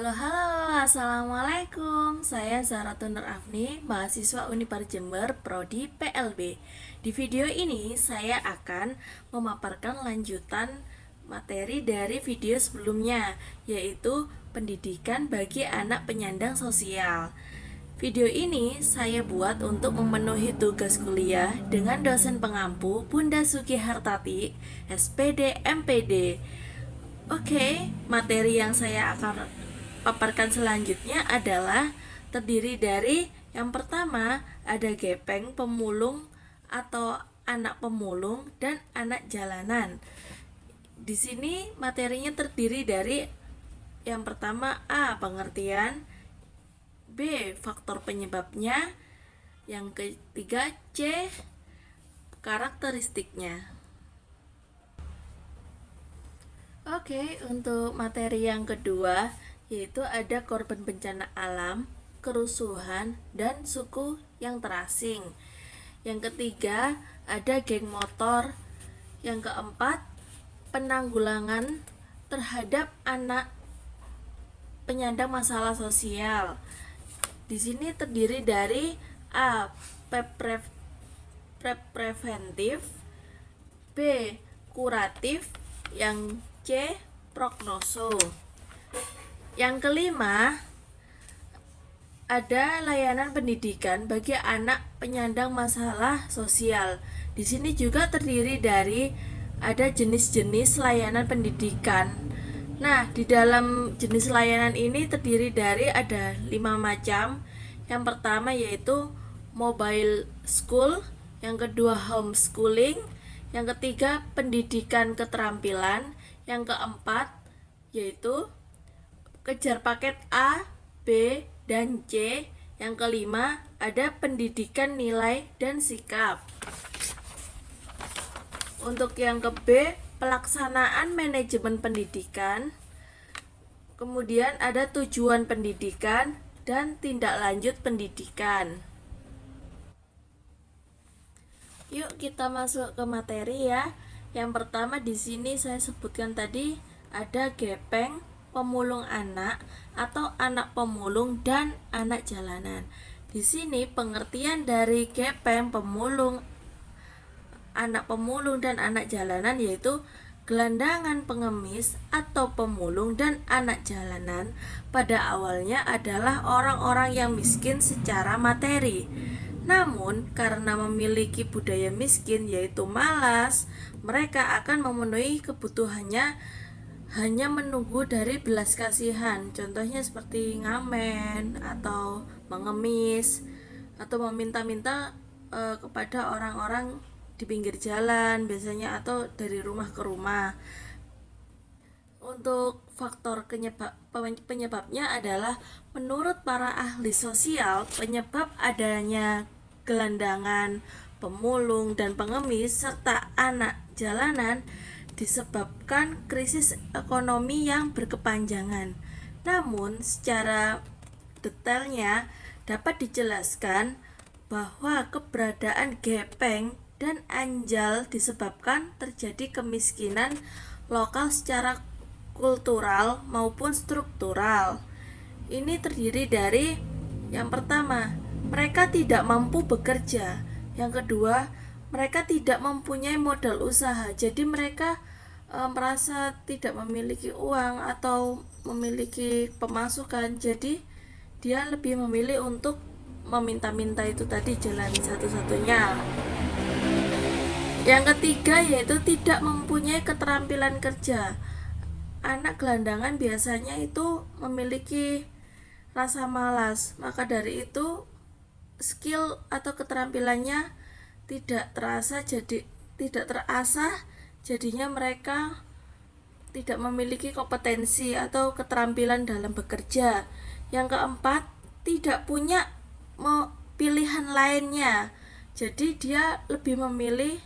Halo, assalamualaikum. Saya Zahratun Nur Afni, mahasiswa Unipar Jember, Prodi PLB. Di video ini saya akan memaparkan lanjutan materi dari video sebelumnya, yaitu pendidikan bagi anak penyandang sosial. Video ini saya buat untuk memenuhi tugas kuliah dengan dosen pengampu Bunda Suki Hartati, SPD MPD. Oke, materi yang saya akan paparkan selanjutnya adalah terdiri dari yang pertama ada gepeng, pemulung atau anak pemulung dan anak jalanan. Di sini materinya terdiri dari yang pertama A, pengertian, B, faktor penyebabnya, yang ketiga C, karakteristiknya. Oke, untuk materi yang kedua yaitu ada korban bencana alam, kerusuhan, dan suku yang terasing. Yang ketiga ada geng motor. Yang keempat penanggulangan terhadap anak penyandang masalah sosial. Di sini terdiri dari A, preventif, B, kuratif, yang C, prognoso. Yang kelima ada layanan pendidikan bagi anak penyandang masalah sosial. Di sini juga terdiri dari ada jenis-jenis layanan pendidikan. Nah, di dalam jenis layanan ini terdiri dari ada 5 macam. Yang pertama yaitu mobile school, yang kedua homeschooling, yang ketiga pendidikan keterampilan, yang keempat yaitu kejar paket A, B, dan C. Yang kelima ada pendidikan nilai dan sikap. Untuk yang ke B, pelaksanaan manajemen pendidikan. Kemudian ada tujuan pendidikan dan tindak lanjut pendidikan. Yuk kita masuk ke materi ya. Yang pertama di sini saya sebutkan tadi ada gepeng, pemulung anak atau anak pemulung dan anak jalanan. Di sini pengertian dari gepeng, pemulung, anak pemulung dan anak jalanan yaitu gelandangan pengemis atau pemulung dan anak jalanan pada awalnya adalah orang-orang yang miskin secara materi. Namun karena memiliki budaya miskin yaitu malas, mereka akan memenuhi kebutuhannya hanya menunggu dari belas kasihan. Contohnya seperti ngamen atau mengemis atau meminta-minta kepada orang-orang di pinggir jalan biasanya atau dari rumah ke rumah. Untuk faktor penyebabnya adalah menurut para ahli sosial, penyebab adanya gelandangan, pemulung, dan pengemis serta anak jalanan disebabkan krisis ekonomi yang berkepanjangan. Namun secara detailnya dapat dijelaskan bahwa keberadaan gepeng dan anjal disebabkan terjadi kemiskinan lokal secara kultural maupun struktural. Ini terdiri dari yang pertama, mereka tidak mampu bekerja. Yang kedua, mereka tidak mempunyai modal usaha, jadi mereka merasa tidak memiliki uang atau memiliki pemasukan, jadi dia lebih memilih untuk meminta-minta itu tadi jalan satu-satunya. Yang ketiga yaitu tidak mempunyai keterampilan kerja. Anak gelandangan biasanya itu memiliki rasa malas, maka dari itu skill atau keterampilannya tidak terasah, jadinya mereka tidak memiliki kompetensi atau keterampilan dalam bekerja. Yang keempat, tidak punya pilihan lainnya, jadi dia lebih memilih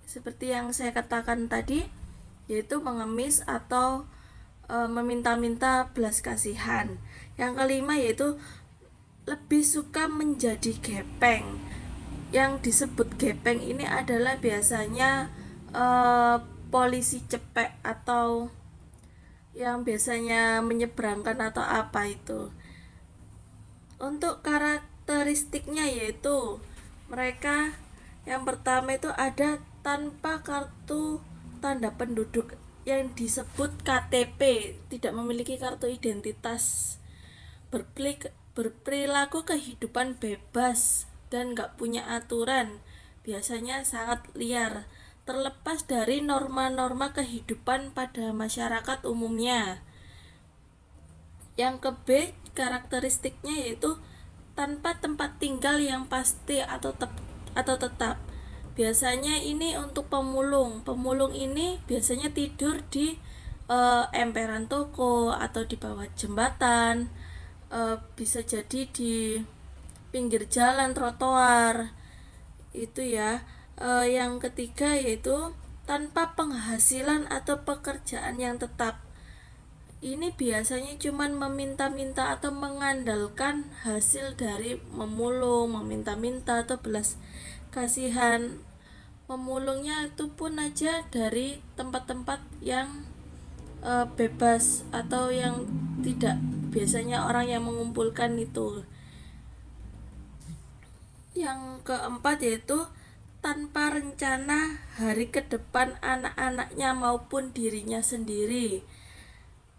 seperti yang saya katakan tadi, yaitu mengemis atau meminta-minta belas kasihan. Yang kelima yaitu lebih suka menjadi gepeng. Yang disebut gepeng ini adalah biasanya polisi cepek atau yang biasanya menyeberangkan atau apa itu. Untuk karakteristiknya yaitu mereka yang pertama itu ada tanpa kartu tanda penduduk yang disebut KTP, tidak memiliki kartu identitas, berperilaku kehidupan bebas dan gak punya aturan, biasanya sangat liar, terlepas dari norma-norma kehidupan pada masyarakat umumnya. Yang ke B, karakteristiknya yaitu tanpa tempat tinggal yang pasti atau tetap. Biasanya ini untuk pemulung. Pemulung ini biasanya tidur di emperan toko atau di bawah jembatan, bisa jadi di pinggir jalan, trotoar. Itu ya. Yang ketiga yaitu tanpa penghasilan atau pekerjaan yang tetap. Ini biasanya cuman meminta-minta atau mengandalkan hasil dari memulung, meminta-minta atau belas kasihan. Memulungnya itu pun aja dari tempat-tempat yang bebas atau yang tidak biasanya orang yang mengumpulkan itu. Yang keempat yaitu tanpa rencana hari ke depan anak-anaknya maupun dirinya sendiri.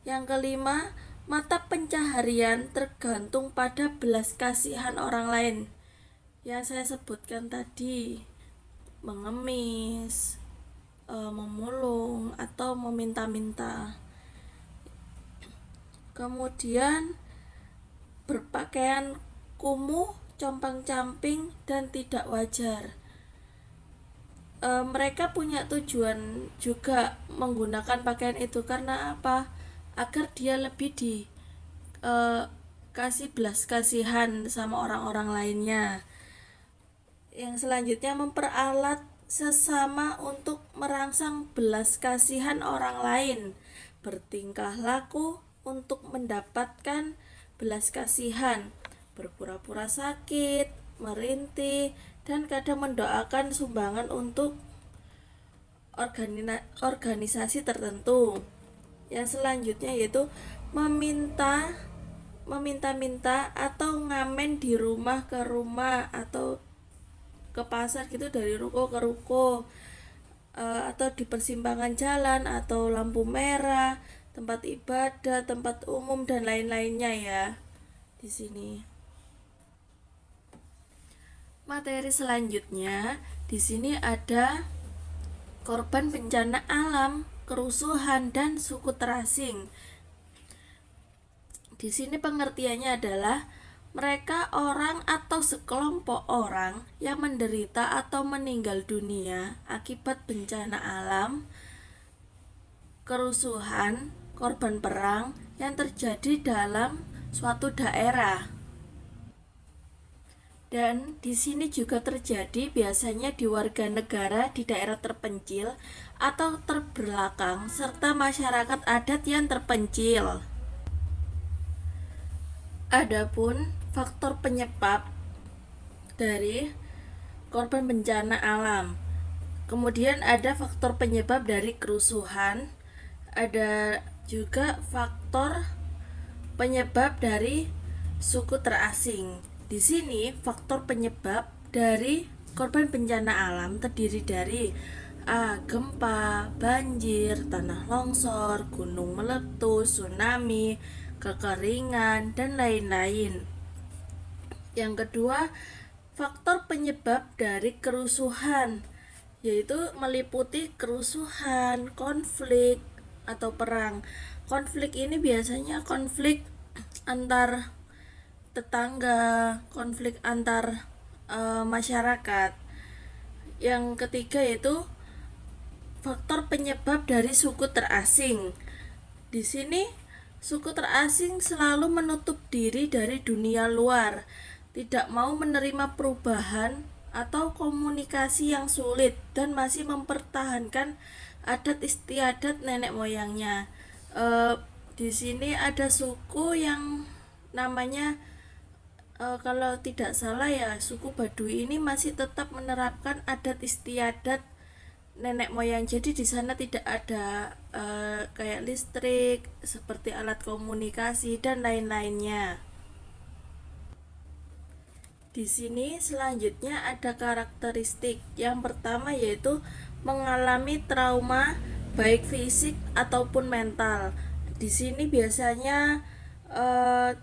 Yang kelima, mata pencaharian tergantung pada belas kasihan orang lain yang saya sebutkan tadi, mengemis, memulung atau meminta-minta. Kemudian berpakaian kumuh, compang-camping dan tidak wajar. Mereka punya tujuan juga menggunakan pakaian itu karena apa? Agar dia lebih di kasih belas kasihan sama orang-orang lainnya. Yang selanjutnya memperalat sesama untuk merangsang belas kasihan orang lain, bertingkah laku untuk mendapatkan belas kasihan, berpura-pura sakit, merintih, dan kadang mendoakan sumbangan untuk organisasi tertentu. Yang selanjutnya yaitu meminta-minta atau ngamen di rumah ke rumah atau ke pasar gitu, dari ruko ke ruko, atau di persimpangan jalan atau lampu merah, tempat ibadah, tempat umum dan lain-lainnya ya. Di sini. Materi selanjutnya, di sini ada korban bencana alam, kerusuhan dan suku terasing. Di sini pengertiannya adalah mereka orang atau sekelompok orang yang menderita atau meninggal dunia akibat bencana alam, kerusuhan, korban perang yang terjadi dalam suatu daerah. Dan di sini juga terjadi biasanya di warga negara di daerah terpencil atau terbelakang serta masyarakat adat yang terpencil. Adapun faktor penyebab dari korban bencana alam. Kemudian ada faktor penyebab dari kerusuhan, ada juga faktor penyebab dari suku terasing. Di sini faktor penyebab dari korban bencana alam terdiri dari gempa, banjir, tanah longsor, gunung meletus, tsunami, kekeringan, dan lain-lain. Yang kedua, faktor penyebab dari kerusuhan, yaitu meliputi kerusuhan, konflik, atau perang. Konflik ini biasanya konflik antar tetangga, konflik antar masyarakat. Yang ketiga yaitu faktor penyebab dari suku terasing. Di sini suku terasing selalu menutup diri dari dunia luar, tidak mau menerima perubahan atau komunikasi yang sulit, dan masih mempertahankan adat istiadat nenek moyangnya. Di sini ada suku yang namanya kalau tidak salah ya, suku Baduy ini masih tetap menerapkan adat istiadat nenek moyang. Jadi di sana tidak ada kayak listrik, seperti alat komunikasi dan lain-lainnya. Di sini selanjutnya ada karakteristik. Yang pertama yaitu mengalami trauma baik fisik ataupun mental. Di sini biasanya eh,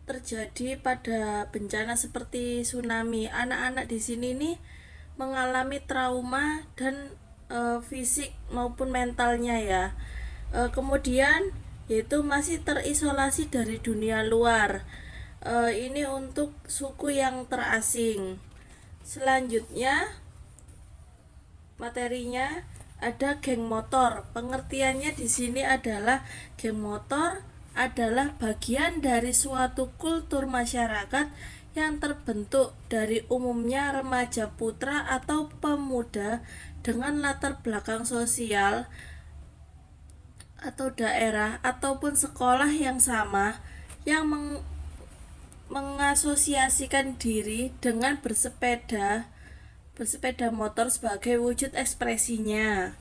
terjadi pada bencana seperti tsunami. Anak-anak di sini nih mengalami trauma dan fisik maupun mentalnya ya. Kemudian yaitu masih terisolasi dari dunia luar. Ini untuk suku yang terasing. Selanjutnya materinya ada geng motor. Pengertiannya di sini adalah geng motor adalah bagian dari suatu kultur masyarakat yang terbentuk dari umumnya remaja putra atau pemuda dengan latar belakang sosial atau daerah ataupun sekolah yang sama yang mengasosiasikan diri dengan bersepeda motor sebagai wujud ekspresinya.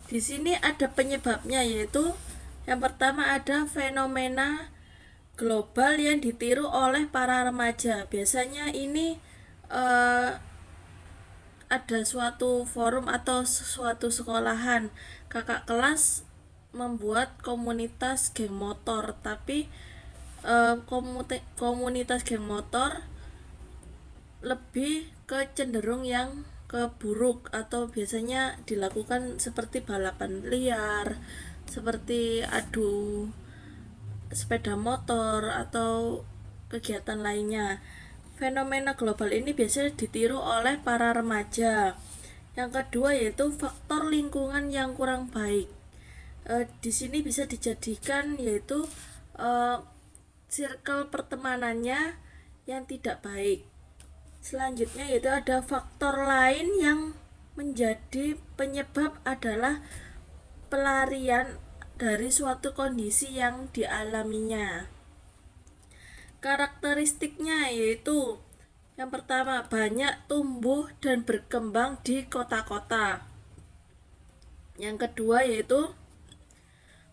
Di sini ada penyebabnya, yaitu yang pertama ada fenomena global yang ditiru oleh para remaja. Biasanya ini ada suatu forum atau suatu sekolahan, kakak kelas membuat komunitas geng motor, tapi komunitas geng motor lebih ke cenderung yang ke buruk, atau biasanya dilakukan seperti balapan liar, seperti adu sepeda motor atau kegiatan lainnya. Fenomena global ini biasanya ditiru oleh para remaja. Yang kedua yaitu faktor lingkungan yang kurang baik. Di sini bisa dijadikan yaitu circle pertemanannya yang tidak baik. Selanjutnya yaitu ada faktor lain yang menjadi penyebab adalah pelarian dari suatu kondisi yang dialaminya. Karakteristiknya yaitu yang pertama, banyak tumbuh dan berkembang di kota-kota. Yang kedua yaitu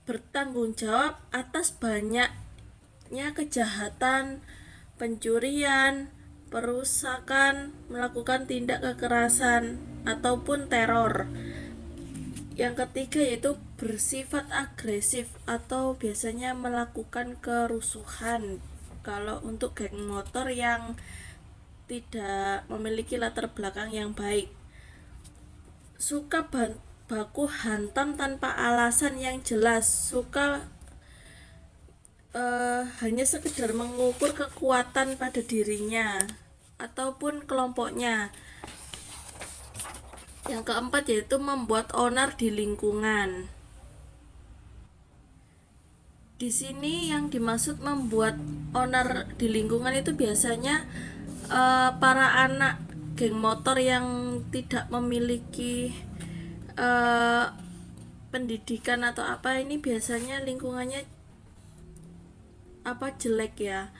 bertanggung jawab atas banyaknya kejahatan, pencurian, perusakan, melakukan tindak kekerasan ataupun teror. Yang ketiga yaitu bersifat agresif atau biasanya melakukan kerusuhan. Kalau untuk geng motor yang tidak memiliki latar belakang yang baik, suka baku hantam tanpa alasan yang jelas, suka hanya sekedar mengukur kekuatan pada dirinya ataupun kelompoknya. Yang keempat yaitu membuat onar di lingkungan. Di sini yang dimaksud membuat onar di lingkungan itu biasanya para anak geng motor yang tidak memiliki pendidikan atau apa, ini biasanya lingkungannya jelek ya.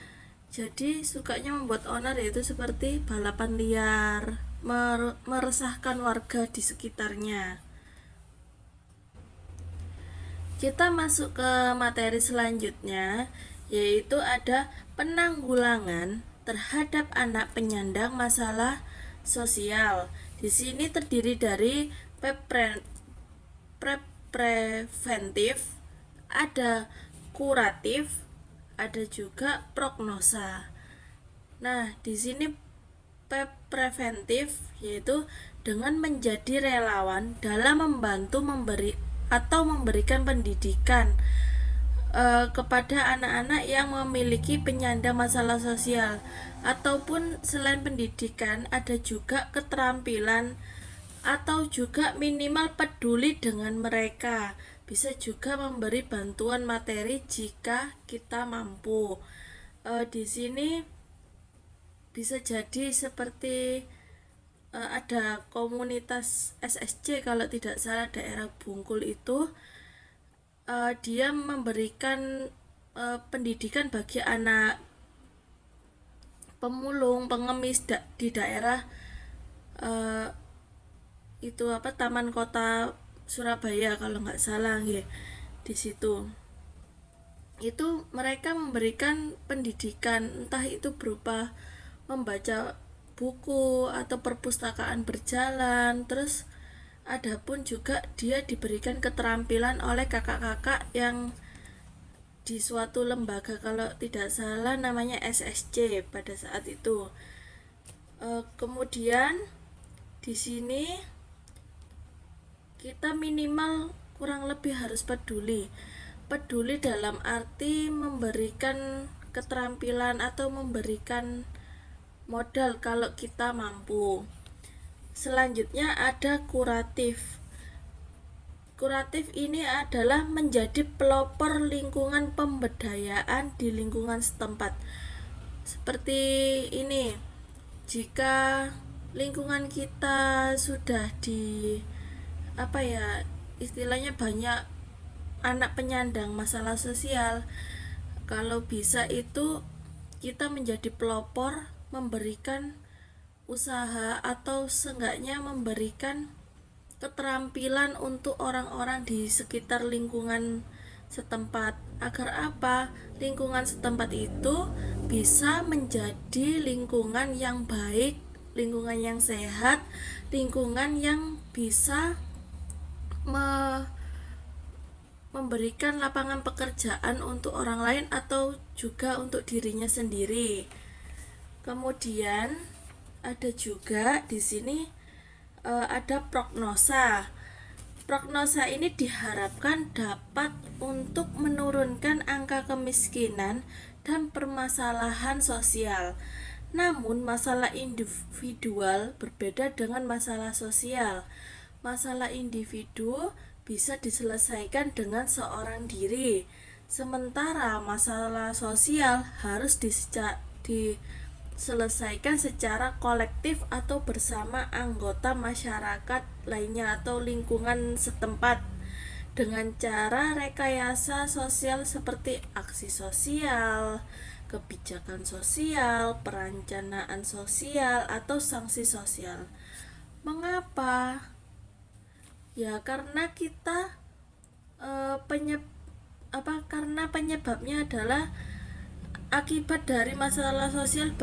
Jadi sukanya membuat onar yaitu seperti balapan liar, meresahkan warga di sekitarnya. Kita masuk ke materi selanjutnya, yaitu ada penanggulangan terhadap anak penyandang masalah sosial. Di sini terdiri dari preventif, ada kuratif, ada juga prognosa. Nah, di sini preventif yaitu dengan menjadi relawan dalam membantu memberikan pendidikan kepada anak-anak yang memiliki penyandang masalah sosial, ataupun selain pendidikan ada juga keterampilan atau juga minimal peduli dengan mereka. Bisa juga memberi bantuan materi jika kita mampu. Di sini bisa jadi seperti ada komunitas SSC kalau tidak salah daerah Bungkul itu, dia memberikan pendidikan bagi anak pemulung, pengemis di daerah itu apa, Taman Kota Surabaya kalau nggak salah ya, di situ itu mereka memberikan pendidikan, entah itu berupa membaca buku atau perpustakaan berjalan. Terus adapun juga dia diberikan keterampilan oleh kakak-kakak yang di suatu lembaga, kalau tidak salah namanya SSC pada saat itu. Kemudian di sini kita minimal kurang lebih harus peduli dalam arti memberikan keterampilan atau memberikan modal kalau kita mampu. Selanjutnya ada kuratif. Kuratif ini adalah menjadi pelopor lingkungan pemberdayaan di lingkungan setempat. Seperti ini, jika lingkungan kita sudah di apa ya, istilahnya banyak anak penyandang masalah sosial, kalau bisa itu kita menjadi pelopor, memberikan usaha atau seenggaknya memberikan keterampilan untuk orang-orang di sekitar lingkungan setempat. Agar apa? Lingkungan setempat itu bisa menjadi lingkungan yang baik, lingkungan yang sehat, lingkungan yang bisa memberikan lapangan pekerjaan untuk orang lain atau juga untuk dirinya sendiri. Kemudian ada juga di sini ada prognosa. Prognosa ini diharapkan dapat untuk menurunkan angka kemiskinan dan permasalahan sosial. Namun masalah individual berbeda dengan masalah sosial. Masalah individu bisa diselesaikan dengan seorang diri, sementara masalah sosial harus diselesaikan secara kolektif atau bersama anggota masyarakat lainnya atau lingkungan setempat dengan cara rekayasa sosial seperti aksi sosial, kebijakan sosial, perencanaan sosial, atau sanksi sosial. Mengapa? Ya karena kita karena penyebabnya adalah akibat dari masalah sosial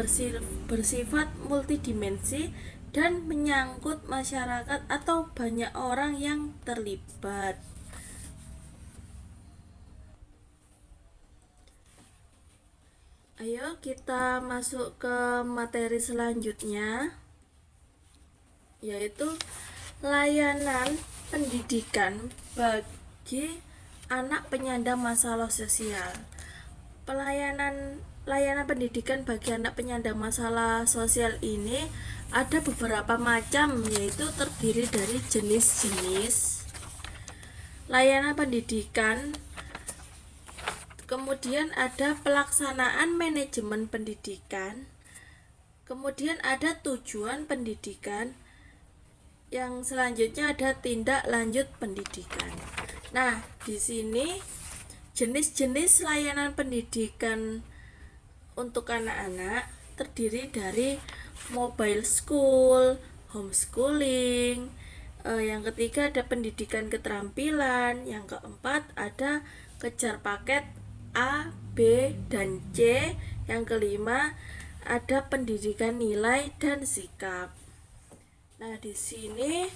bersifat multidimensi dan menyangkut masyarakat atau banyak orang yang terlibat. Ayo kita masuk ke materi selanjutnya, yaitu layanan pendidikan bagi anak penyandang masalah sosial. Layanan pendidikan bagi anak penyandang masalah sosial ini ada beberapa macam, yaitu terdiri dari jenis-jenis layanan pendidikan. Kemudian ada pelaksanaan manajemen pendidikan. Kemudian ada tujuan pendidikan. Yang selanjutnya ada tindak lanjut pendidikan. Nah, di sini jenis-jenis layanan pendidikan untuk anak-anak terdiri dari mobile school, homeschooling. Yang ketiga ada pendidikan keterampilan. Yang keempat ada kejar paket A, B, dan C. Yang kelima ada pendidikan nilai dan sikap. Nah, di sini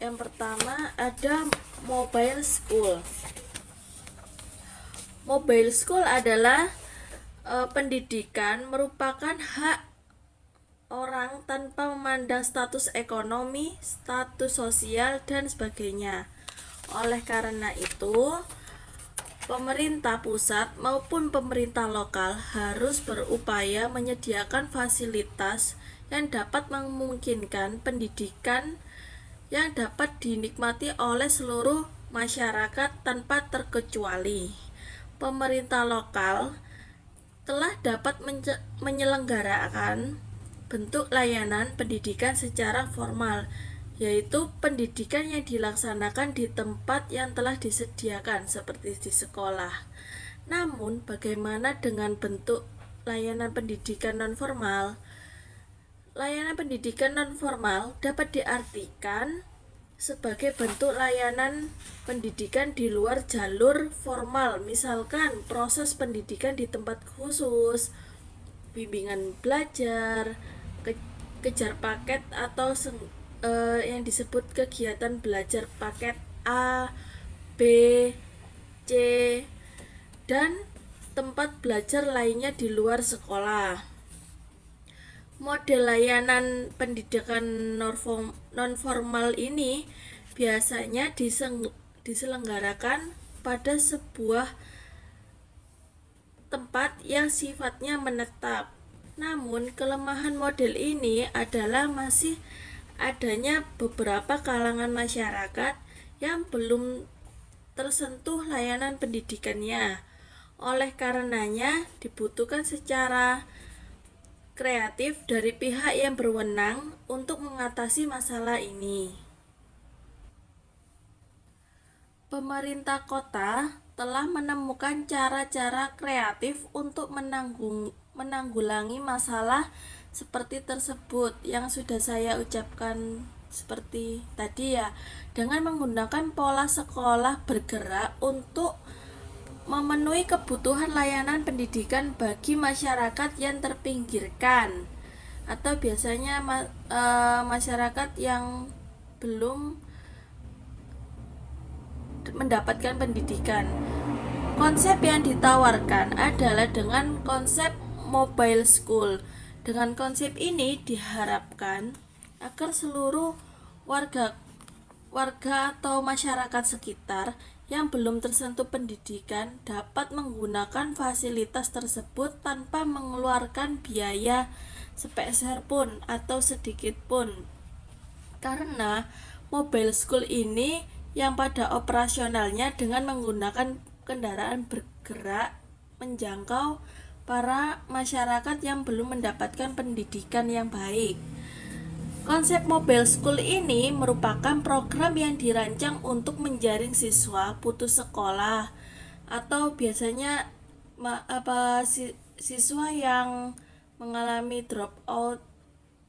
yang pertama ada mobile school. Mobile school adalah pendidikan merupakan hak orang tanpa memandang status ekonomi, status sosial, dan sebagainya. Oleh karena itu, pemerintah pusat maupun pemerintah lokal harus berupaya menyediakan fasilitas yang dapat memungkinkan pendidikan yang dapat dinikmati oleh seluruh masyarakat tanpa terkecuali. Pemerintah lokal telah dapat menyelenggarakan bentuk layanan pendidikan secara formal, yaitu pendidikan yang dilaksanakan di tempat yang telah disediakan seperti di sekolah. Namun, bagaimana dengan bentuk layanan pendidikan non-formal? Layanan pendidikan non-formal dapat diartikan sebagai bentuk layanan pendidikan di luar jalur formal, misalkan proses pendidikan di tempat khusus, bimbingan belajar, kejar paket atau yang disebut kegiatan belajar paket A, B, C, dan tempat belajar lainnya di luar sekolah. Model layanan pendidikan non-formal ini biasanya diselenggarakan pada sebuah tempat yang sifatnya menetap. Namun, kelemahan model ini adalah masih adanya beberapa kalangan masyarakat yang belum tersentuh layanan pendidikannya. Oleh karenanya, dibutuhkan secara kreatif dari pihak yang berwenang untuk mengatasi masalah ini. Pemerintah kota telah menemukan cara-cara kreatif untuk menanggulangi masalah seperti tersebut yang sudah saya ucapkan seperti tadi ya, dengan menggunakan pola sekolah bergerak untuk memenuhi kebutuhan layanan pendidikan bagi masyarakat yang terpinggirkan atau biasanya masyarakat yang belum mendapatkan pendidikan. Konsep yang ditawarkan adalah dengan konsep mobile school. Dengan konsep ini diharapkan agar seluruh warga atau masyarakat sekitar yang belum tersentuh pendidikan dapat menggunakan fasilitas tersebut tanpa mengeluarkan biaya sepeser pun atau sedikit pun. Karena mobile school ini yang pada operasionalnya dengan menggunakan kendaraan bergerak menjangkau para masyarakat yang belum mendapatkan pendidikan yang baik. Konsep mobile school ini merupakan program yang dirancang untuk menjaring siswa putus sekolah atau biasanya siswa yang mengalami drop out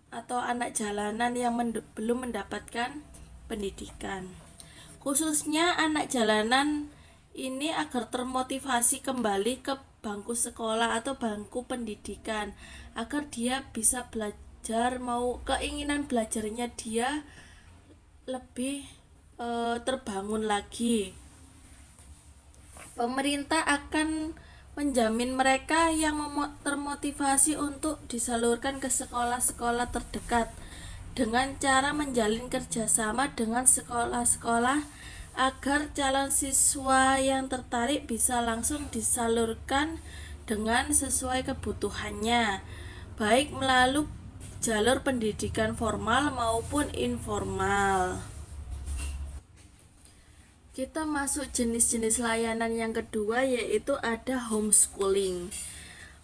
atau anak jalanan yang belum mendapatkan pendidikan. Khususnya anak jalanan ini agar termotivasi kembali ke bangku sekolah atau bangku pendidikan agar dia bisa belajar, keinginan belajarnya dia lebih terbangun lagi. Pemerintah akan menjamin mereka yang termotivasi untuk disalurkan ke sekolah-sekolah terdekat dengan cara menjalin kerjasama dengan sekolah-sekolah agar calon siswa yang tertarik bisa langsung disalurkan dengan sesuai kebutuhannya, baik melalui jalur pendidikan formal maupun informal. Kita masuk jenis-jenis layanan yang kedua, yaitu ada homeschooling.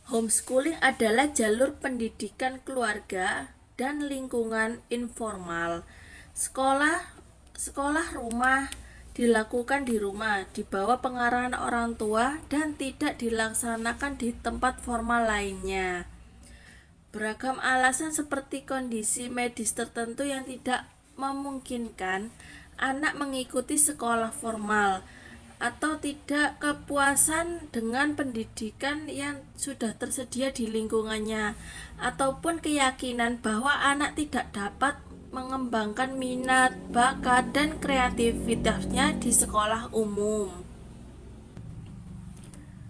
Homeschooling adalah jalur pendidikan keluarga dan lingkungan informal. Sekolah rumah dilakukan di rumah, di bawah pengarahan orang tua dan tidak dilaksanakan di tempat formal lainnya. Beragam alasan seperti kondisi medis tertentu yang tidak memungkinkan anak mengikuti sekolah formal atau tidak kepuasan dengan pendidikan yang sudah tersedia di lingkungannya ataupun keyakinan bahwa anak tidak dapat mengembangkan minat, bakat, dan kreativitasnya di sekolah umum.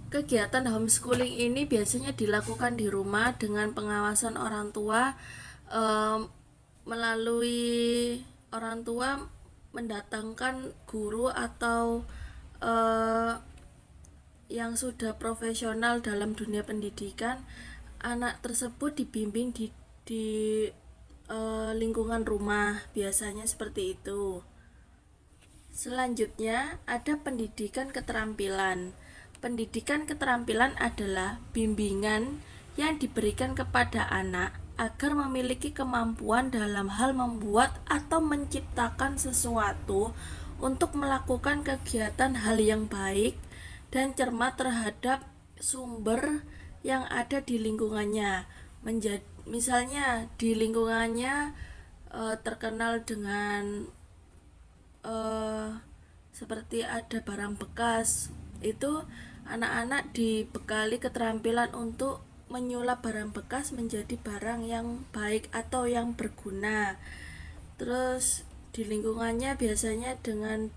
Kegiatan homeschooling ini biasanya dilakukan di rumah dengan pengawasan orang tua, melalui orang tua mendatangkan guru atau yang sudah profesional dalam dunia pendidikan. Anak tersebut dibimbing di lingkungan rumah, biasanya seperti itu. Selanjutnya ada pendidikan keterampilan. Pendidikan keterampilan adalah bimbingan yang diberikan kepada anak agar memiliki kemampuan dalam hal membuat atau menciptakan sesuatu untuk melakukan kegiatan hal yang baik dan cermat terhadap sumber yang ada di lingkungannya, misalnya di lingkungannya terkenal dengan eh, seperti ada barang bekas, itu anak-anak dibekali keterampilan untuk menyulap barang bekas menjadi barang yang baik atau yang berguna. Terus di lingkungannya biasanya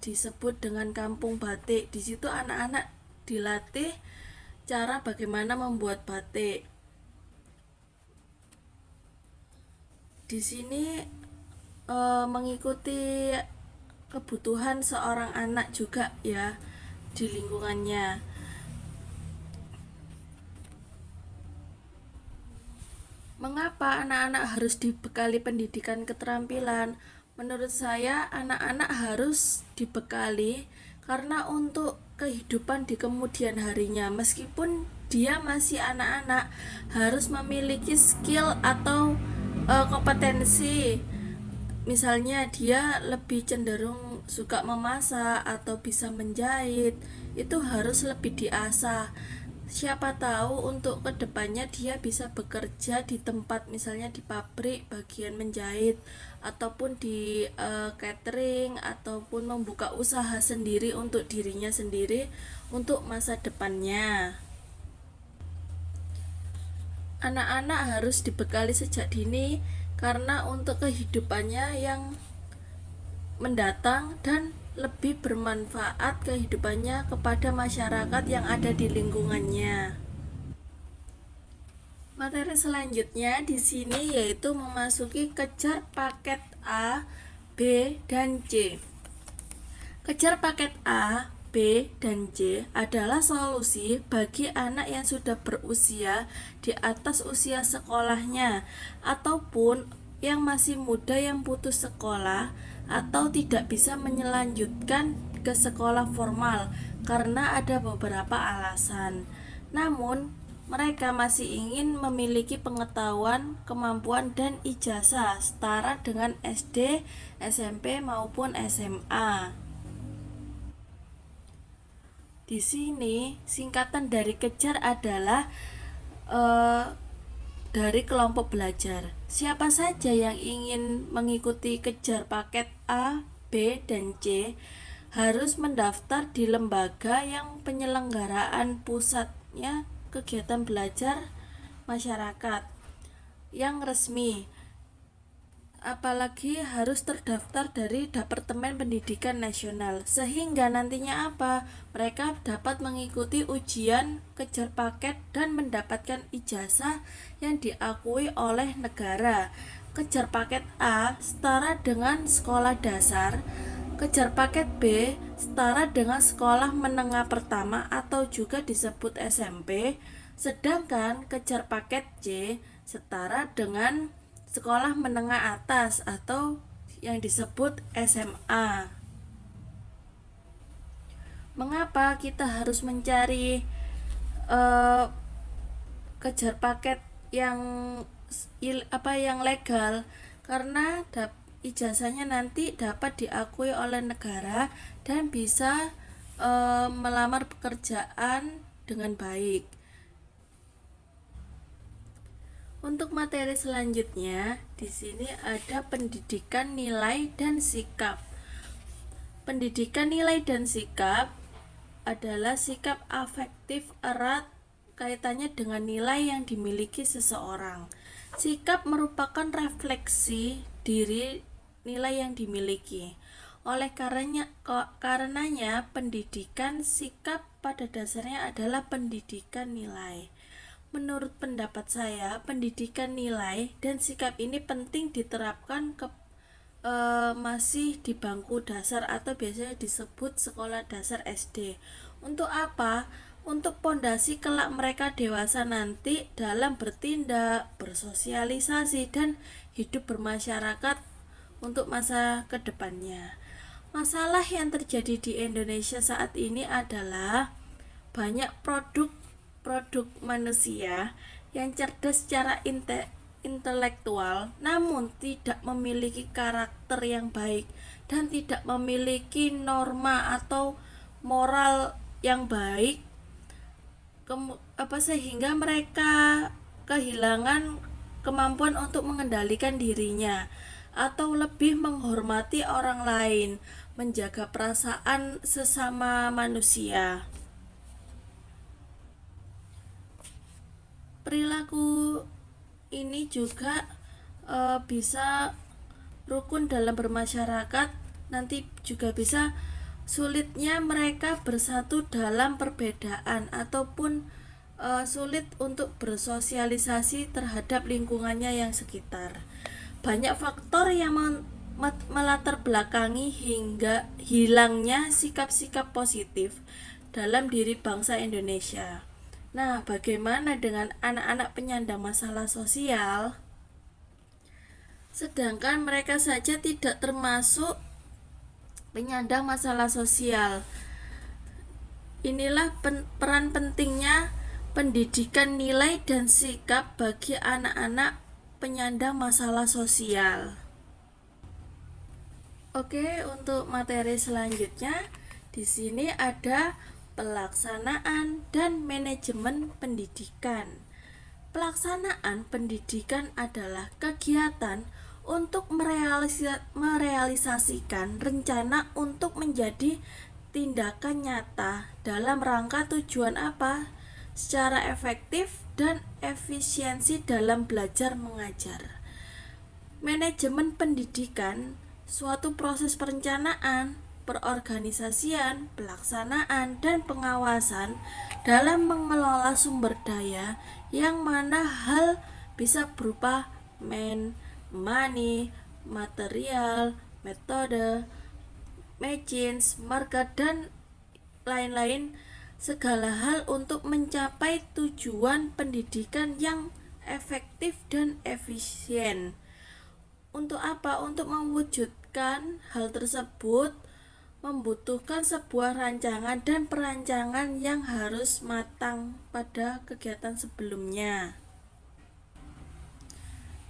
disebut dengan kampung batik. Di situ anak-anak dilatih cara bagaimana membuat batik. Di sini mengikuti kebutuhan seorang anak juga ya di lingkungannya. Mengapa anak-anak harus dibekali pendidikan keterampilan? Menurut saya, anak-anak harus dibekali karena untuk kehidupan di kemudian harinya, meskipun dia masih anak-anak, harus memiliki skill atau kompetensi. Misalnya dia lebih cenderung suka memasak atau bisa menjahit, itu harus lebih diasah. Siapa tahu untuk kedepannya dia bisa bekerja di tempat, misalnya di pabrik bagian menjahit, ataupun di catering, ataupun membuka usaha sendiri untuk dirinya sendiri untuk masa depannya. Anak-anak harus dibekali sejak dini karena untuk kehidupannya yang mendatang dan lebih bermanfaat kehidupannya kepada masyarakat yang ada di lingkungannya. Materi selanjutnya di sini yaitu memasuki kejar paket A, B, dan C. Kejar paket A, B, dan C adalah solusi bagi anak yang sudah berusia di atas usia sekolahnya ataupun yang masih muda yang putus sekolah atau tidak bisa menyelanjutkan ke sekolah formal karena ada beberapa alasan. Namun, mereka masih ingin memiliki pengetahuan, kemampuan, dan ijazah setara dengan SD, SMP, maupun SMA. Di sini singkatan dari kejar adalah dari kelompok belajar. Siapa saja yang ingin mengikuti kejar paket A, B, dan C harus mendaftar di lembaga yang penyelenggaraan pusatnya kegiatan belajar masyarakat yang resmi. Apalagi harus terdaftar dari Departemen Pendidikan Nasional, sehingga nantinya apa? Mereka dapat mengikuti ujian kejar paket dan mendapatkan ijazah yang diakui oleh negara. Kejar paket A setara dengan sekolah dasar, kejar paket B setara dengan sekolah menengah pertama atau juga disebut SMP, sedangkan kejar paket C setara dengan sekolah menengah atas atau yang disebut SMA. Mengapa kita harus mencari kejar paket yang yang legal? Karena ijazahnya nanti dapat diakui oleh negara dan bisa melamar pekerjaan dengan baik. Untuk materi selanjutnya, di sini ada pendidikan nilai dan sikap. Pendidikan nilai dan sikap adalah sikap afektif erat kaitannya dengan nilai yang dimiliki seseorang. Sikap merupakan refleksi diri nilai yang dimiliki. Oleh karenanya pendidikan sikap pada dasarnya adalah pendidikan nilai. Menurut pendapat saya, pendidikan nilai dan sikap ini penting diterapkan masih di bangku dasar atau biasanya disebut sekolah dasar SD. Untuk apa? Untuk pondasi kelak mereka dewasa nanti dalam bertindak, bersosialisasi, dan hidup bermasyarakat untuk masa kedepannya. Masalah yang terjadi di Indonesia saat ini adalah banyak produk manusia yang cerdas secara intelektual namun tidak memiliki karakter yang baik dan tidak memiliki norma atau moral yang baik, sehingga mereka kehilangan kemampuan untuk mengendalikan dirinya, atau lebih menghormati orang lain, menjaga perasaan sesama manusia. Perilaku ini juga bisa rukun dalam bermasyarakat, nanti juga bisa sulitnya mereka bersatu dalam perbedaan ataupun sulit untuk bersosialisasi terhadap lingkungannya yang sekitar. Banyak faktor yang melatar belakangi hingga hilangnya sikap-sikap positif dalam diri bangsa Indonesia. Nah, bagaimana dengan anak-anak penyandang masalah sosial? Sedangkan mereka saja tidak termasuk penyandang masalah sosial. Inilah peran pentingnya pendidikan nilai dan sikap bagi anak-anak penyandang masalah sosial. Oke, untuk materi selanjutnya di sini ada pelaksanaan dan manajemen pendidikan. Pelaksanaan pendidikan adalah kegiatan untuk merealisasikan rencana untuk menjadi tindakan nyata dalam rangka tujuan apa? Secara efektif dan efisiensi dalam belajar mengajar. Manajemen pendidikan suatu proses perencanaan, perorganisasian, pelaksanaan, dan pengawasan dalam mengelola sumber daya yang mana hal bisa berupa money, material, metode, machines, market, dan lain-lain, segala hal untuk mencapai tujuan pendidikan yang efektif dan efisien. Untuk apa? Untuk mewujudkan hal tersebut membutuhkan sebuah rancangan dan perancangan yang harus matang pada kegiatan sebelumnya.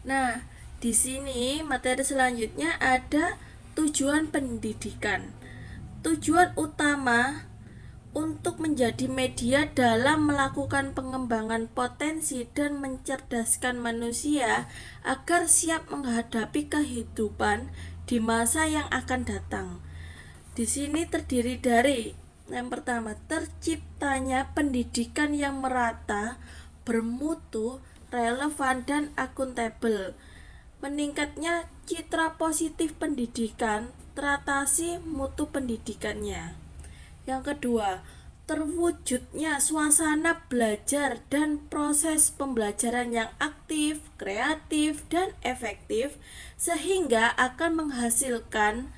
Nah, di sini materi selanjutnya ada tujuan pendidikan. Tujuan utama untuk menjadi media dalam melakukan pengembangan potensi dan mencerdaskan manusia agar siap menghadapi kehidupan di masa yang akan datang. Di sini terdiri dari yang pertama, terciptanya pendidikan yang merata, bermutu, relevan, dan akuntabel. Meningkatnya citra positif pendidikan, teratasi mutu pendidikannya. Yang kedua, terwujudnya suasana belajar dan proses pembelajaran yang aktif, kreatif, dan efektif sehingga akan menghasilkan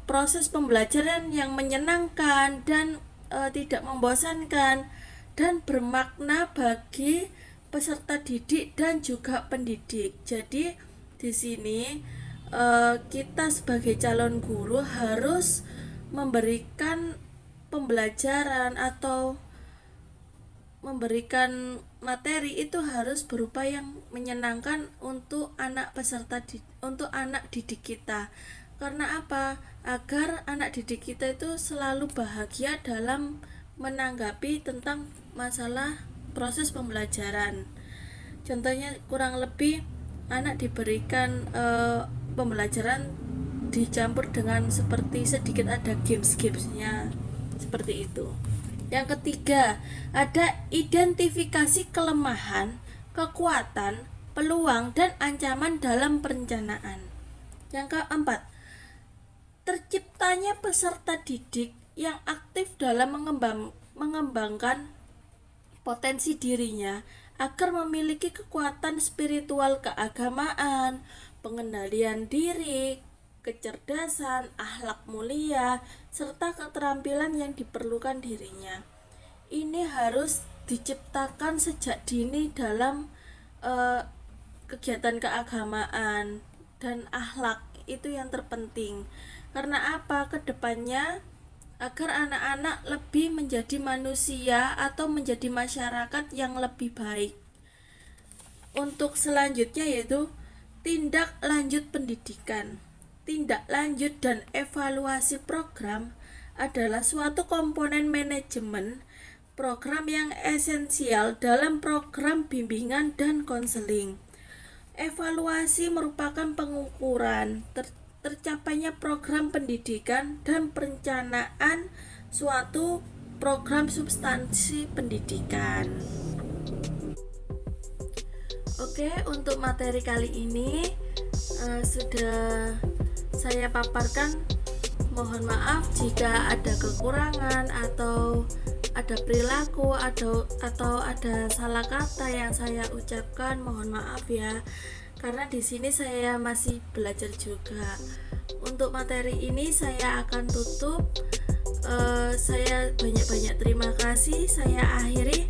proses pembelajaran yang menyenangkan dan tidak membosankan dan bermakna bagi peserta didik dan juga pendidik. Jadi di sini kita sebagai calon guru harus memberikan pembelajaran atau memberikan materi itu harus berupa yang menyenangkan untuk anak untuk anak didik kita. Karena apa? Agar anak didik kita itu selalu bahagia dalam menanggapi tentang masalah proses pembelajaran. Contohnya kurang lebih anak diberikan pembelajaran dicampur dengan seperti sedikit ada games-gamesnya seperti itu. Yang ketiga, ada identifikasi kelemahan, kekuatan, peluang, dan ancaman dalam perencanaan. Yang keempat, terciptanya peserta didik yang aktif dalam mengembangkan potensi dirinya agar memiliki kekuatan spiritual keagamaan, pengendalian diri, kecerdasan, akhlak mulia, serta keterampilan yang diperlukan dirinya. Ini harus diciptakan sejak dini dalam kegiatan keagamaan dan akhlak, itu yang terpenting. Karena apa? Kedepannya agar anak-anak lebih menjadi manusia atau menjadi masyarakat yang lebih baik. Untuk selanjutnya yaitu tindak lanjut pendidikan. Tindak lanjut dan evaluasi program adalah suatu komponen manajemen program yang esensial dalam program bimbingan dan konseling. Evaluasi merupakan pengukuran tercapainya program pendidikan dan perencanaan suatu program substansi pendidikan. Oke, untuk materi kali ini sudah saya paparkan. Mohon maaf jika ada kekurangan atau ada perilaku atau ada salah kata yang saya ucapkan. Mohon maaf ya, karena di sini saya masih belajar juga. Untuk materi ini saya akan tutup. Saya banyak-banyak terima kasih. Saya akhiri.